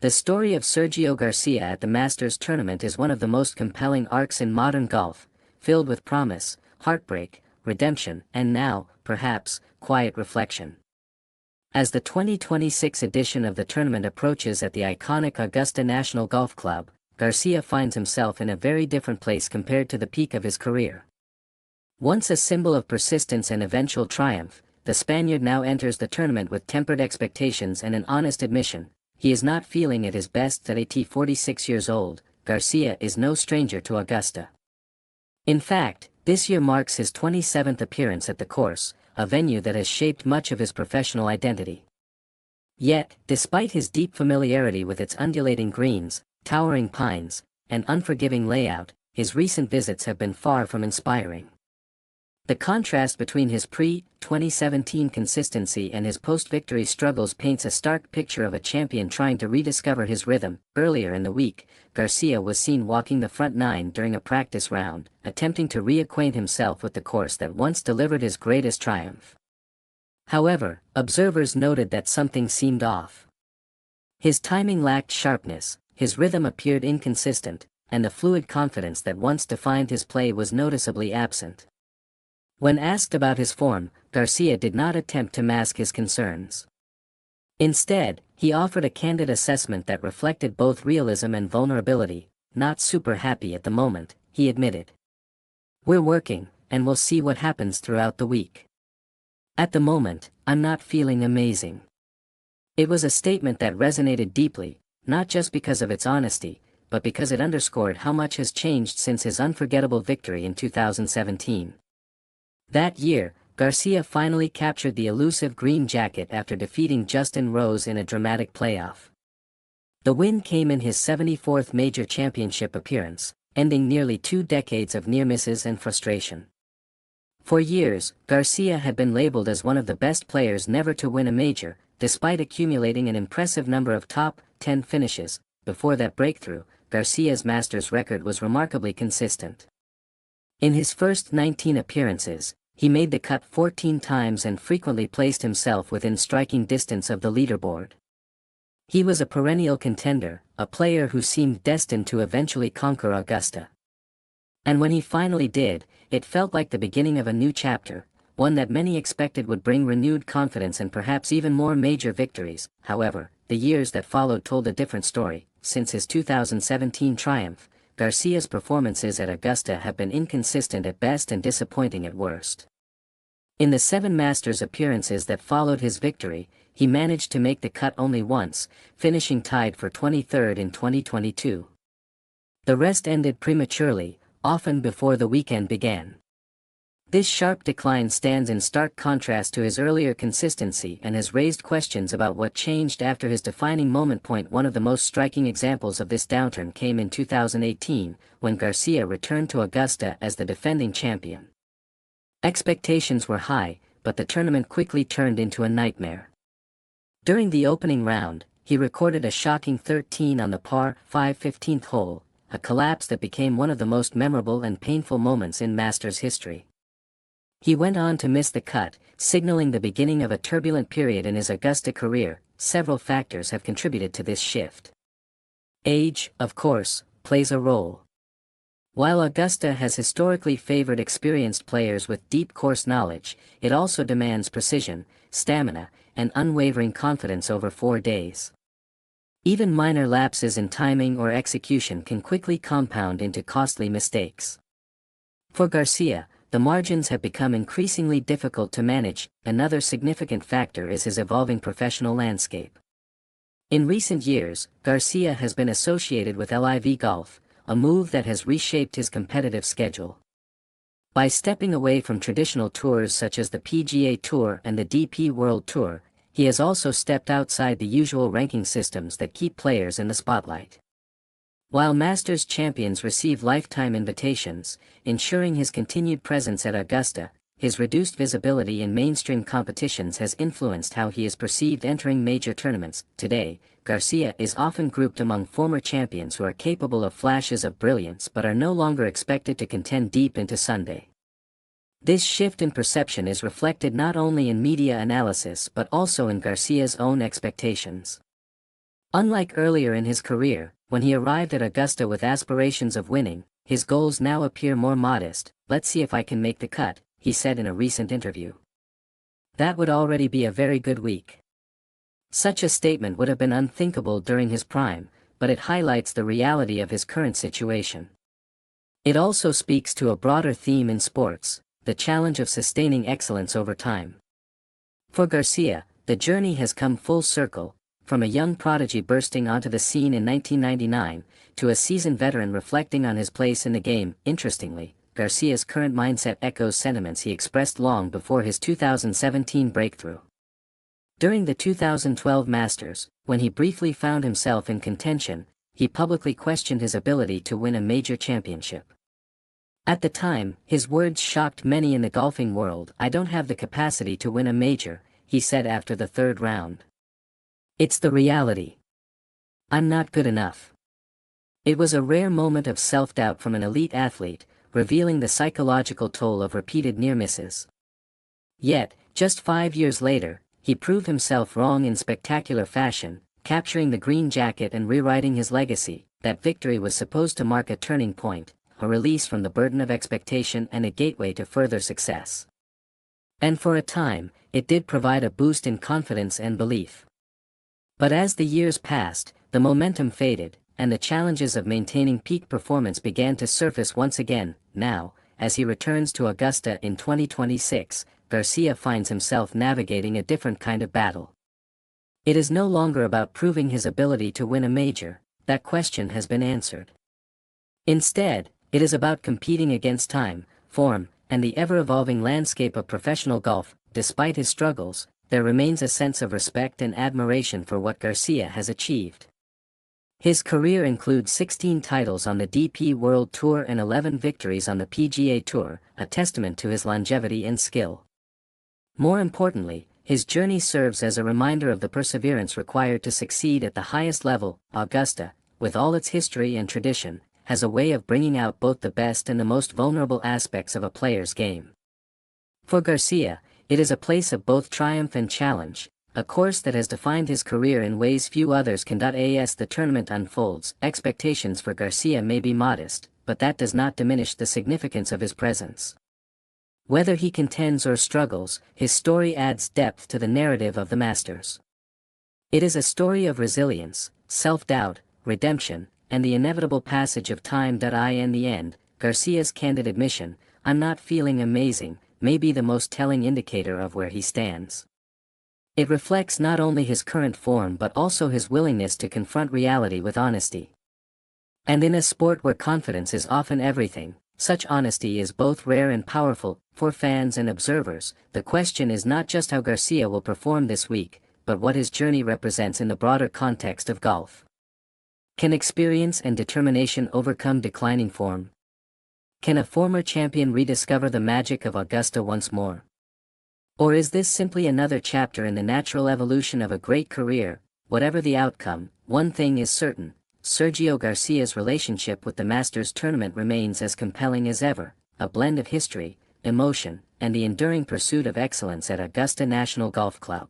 The story of Sergio Garcia at the Masters tournament is one of the most compelling arcs in modern golf, filled with promise, heartbreak, redemption, and now, perhaps, quiet reflection. As the 2026 edition of the tournament approaches at the iconic Augusta National Golf Club, Garcia finds himself in a very different place compared to the peak of his career. Once a symbol of persistence and eventual triumph, the Spaniard now enters the tournament with tempered expectations and an honest admission: he is not feeling at his best. At 46 years old, Garcia is no stranger to Augusta. In fact, this year marks his 27th appearance at the course, a venue that has shaped much of his professional identity. Yet, despite his deep familiarity with its undulating greens, towering pines, and unforgiving layout, his recent visits have been far from inspiring. The contrast between his pre-2017 consistency and his post-victory struggles paints a stark picture of a champion trying to rediscover his rhythm. Earlier in the week, Garcia was seen walking the front nine during a practice round, attempting to reacquaint himself with the course that once delivered his greatest triumph. However, observers noted that something seemed off. His timing lacked sharpness, his rhythm appeared inconsistent, and the fluid confidence that once defined his play was noticeably absent. When asked about his form, Garcia did not attempt to mask his concerns. Instead, he offered a candid assessment that reflected both realism and vulnerability. "Not super happy at the moment," he admitted. "We're working, and we'll see what happens throughout the week. At the moment, I'm not feeling amazing." It was a statement that resonated deeply, not just because of its honesty, but because it underscored how much has changed since his unforgettable victory in 2017. That year, Garcia finally captured the elusive green jacket after defeating Justin Rose in a dramatic playoff. The win came in his 74th major championship appearance, ending nearly 2 decades of near misses and frustration. For years, Garcia had been labeled as one of the best players never to win a major, despite accumulating an impressive number of top 10 finishes. Before that breakthrough, Garcia's Masters record was remarkably consistent. In his first 19 appearances, he made the cut 14 times and frequently placed himself within striking distance of the leaderboard. He was a perennial contender, a player who seemed destined to eventually conquer Augusta. And when he finally did, it felt like the beginning of a new chapter, one that many expected would bring renewed confidence and perhaps even more major victories. However, the years that followed told a different story. Since his 2017 triumph, Garcia's performances at Augusta have been inconsistent at best and disappointing at worst. In the 7 Masters appearances that followed his victory, he managed to make the cut only once, finishing tied for 23rd in 2022. The rest ended prematurely, often before the weekend began. This sharp decline stands in stark contrast to his earlier consistency and has raised questions about what changed after his defining moment. One of the most striking examples of this downturn came in 2018, when Garcia returned to Augusta as the defending champion. Expectations were high, but the tournament quickly turned into a nightmare. During the opening round, he recorded a shocking 13 on the par 5 15th hole, a collapse that became one of the most memorable and painful moments in Masters history. He went on to miss the cut, signaling the beginning of a turbulent period in his Augusta career. Several factors have contributed to this shift. Age, of course, plays a role. While Augusta has historically favored experienced players with deep course knowledge, it also demands precision, stamina, and unwavering confidence over 4 days. Even minor lapses in timing or execution can quickly compound into costly mistakes. For Garcia, the margins have become increasingly difficult to manage. Another significant factor is his evolving professional landscape. In recent years, Garcia has been associated with LIV Golf, a move that has reshaped his competitive schedule. By stepping away from traditional tours such as the PGA Tour and the DP World Tour, he has also stepped outside the usual ranking systems that keep players in the spotlight. While Masters champions receive lifetime invitations, ensuring his continued presence at Augusta, his reduced visibility in mainstream competitions has influenced how he is perceived entering major tournaments. Today, Garcia is often grouped among former champions who are capable of flashes of brilliance but are no longer expected to contend deep into Sunday. This shift in perception is reflected not only in media analysis but also in Garcia's own expectations. Unlike earlier in his career, when he arrived at Augusta with aspirations of winning, his goals now appear more modest. "Let's see if I can make the cut," he said in a recent interview. That would already be a very good week. Such a statement would have been unthinkable during his prime, but it highlights the reality of his current situation. It also speaks to a broader theme in sports, the challenge of sustaining excellence over time. For Garcia, the journey has come full circle, from a young prodigy bursting onto the scene in 1999, to a seasoned veteran reflecting on his place in the game. Interestingly, Garcia's current mindset echoes sentiments he expressed long before his 2017 breakthrough. During the 2012 Masters, when he briefly found himself in contention, he publicly questioned his ability to win a major championship. At the time, his words shocked many in the golfing world. "I don't have the capacity to win a major," he said after the third round. "It's the reality. I'm not good enough." It was a rare moment of self-doubt from an elite athlete, revealing the psychological toll of repeated near misses. Yet, just 5 years later, he proved himself wrong in spectacular fashion, capturing the green jacket and rewriting his legacy. That victory was supposed to mark a turning point, a release from the burden of expectation and a gateway to further success. And for a time, it did provide a boost in confidence and belief. But as the years passed, the momentum faded, and the challenges of maintaining peak performance began to surface once again. Now, as he returns to Augusta in 2026, Garcia finds himself navigating a different kind of battle. It is no longer about proving his ability to win a major. That question has been answered. Instead, it is about competing against time, form, and the ever-evolving landscape of professional golf. Despite his struggles, there remains a sense of respect and admiration for what Garcia has achieved. His career includes 16 titles on the DP World Tour and 11 victories on the PGA Tour, a testament to his longevity and skill. More importantly, his journey serves as a reminder of the perseverance required to succeed at the highest level. Augusta, with all its history and tradition, has a way of bringing out both the best and the most vulnerable aspects of a player's game. For Garcia, it is a place of both triumph and challenge, a course that has defined his career in ways few others can. As the tournament unfolds, expectations for Garcia may be modest, but that does not diminish the significance of his presence. Whether he contends or struggles, his story adds depth to the narrative of the Masters. It is a story of resilience, self-doubt, redemption, and the inevitable passage of time. In the end, Garcia's candid admission, "I'm not feeling amazing," may be the most telling indicator of where he stands. It reflects not only his current form but also his willingness to confront reality with honesty. And in a sport where confidence is often everything, such honesty is both rare and powerful. For fans and observers, the question is not just how Garcia will perform this week, but what his journey represents in the broader context of golf. Can experience and determination overcome declining form? Can a former champion rediscover the magic of Augusta once more? Or is this simply another chapter in the natural evolution of a great career? Whatever the outcome, one thing is certain: Sergio Garcia's relationship with the Masters tournament remains as compelling as ever, a blend of history, emotion, and the enduring pursuit of excellence at Augusta National Golf Club.